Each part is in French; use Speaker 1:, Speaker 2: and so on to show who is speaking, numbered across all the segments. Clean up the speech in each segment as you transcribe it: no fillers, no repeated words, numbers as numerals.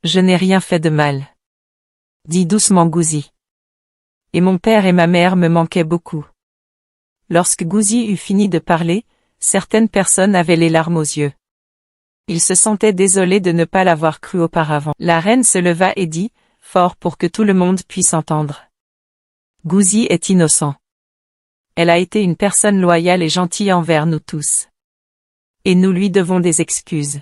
Speaker 1: Je n'ai rien fait de mal, dit doucement Gouzi. Et mon père et ma mère me manquaient beaucoup. Lorsque Gouzi eut fini de parler, certaines personnes avaient les larmes aux yeux. Ils se sentaient désolés de ne pas l'avoir cru auparavant. La reine se leva et dit, fort pour que tout le monde puisse entendre. Gouzi est innocent. Elle a été une personne loyale et gentille envers nous tous. Et nous lui devons des excuses.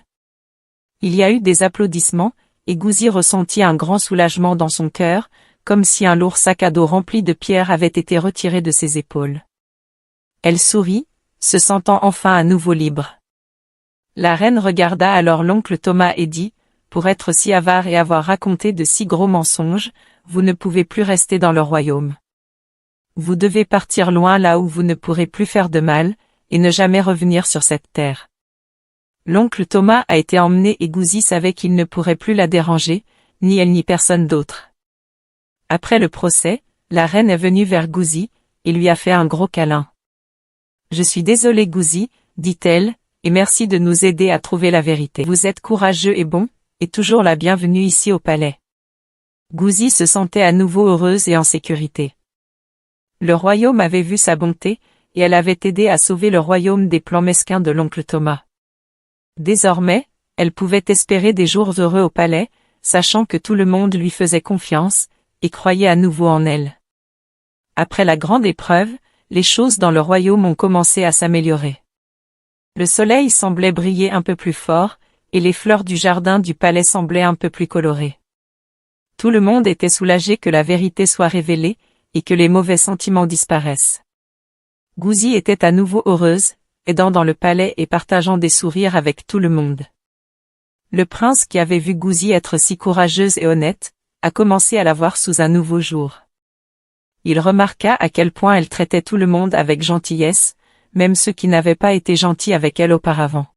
Speaker 1: Il y a eu des applaudissements, et Gouzi ressentit un grand soulagement dans son cœur, comme si un lourd sac à dos rempli de pierres avait été retiré de ses épaules. Elle sourit, se sentant enfin à nouveau libre. La reine regarda alors l'oncle Thomas et dit, pour être si avare et avoir raconté de si gros mensonges, vous ne pouvez plus rester dans le royaume. Vous devez partir loin là où vous ne pourrez plus faire de mal, et ne jamais revenir sur cette terre. L'oncle Thomas a été emmené et Gouzi savait qu'il ne pourrait plus la déranger, ni elle ni personne d'autre. Après le procès, la reine est venue vers Gouzi, et lui a fait un gros câlin. Je suis désolée Gouzi, dit-elle, et merci de nous aider à trouver la vérité. Vous êtes courageux et bon, et toujours la bienvenue ici au palais. Gouzi se sentait à nouveau heureuse et en sécurité. Le royaume avait vu sa bonté, et elle avait aidé à sauver le royaume des plans mesquins de l'oncle Thomas. Désormais, elle pouvait espérer des jours heureux au palais, sachant que tout le monde lui faisait confiance, et croyait à nouveau en elle. Après la grande épreuve, les choses dans le royaume ont commencé à s'améliorer. Le soleil semblait briller un peu plus fort, et les fleurs du jardin du palais semblaient un peu plus colorées. Tout le monde était soulagé que la vérité soit révélée, et que les mauvais sentiments disparaissent. Gouzi était à nouveau heureuse, aidant dans le palais et partageant des sourires avec tout le monde. Le prince qui avait vu Gouzi être si courageuse et honnête, a commencé à la voir sous un nouveau jour. Il remarqua à quel point elle traitait tout le monde avec gentillesse, même ceux qui n'avaient pas été gentils avec elle auparavant.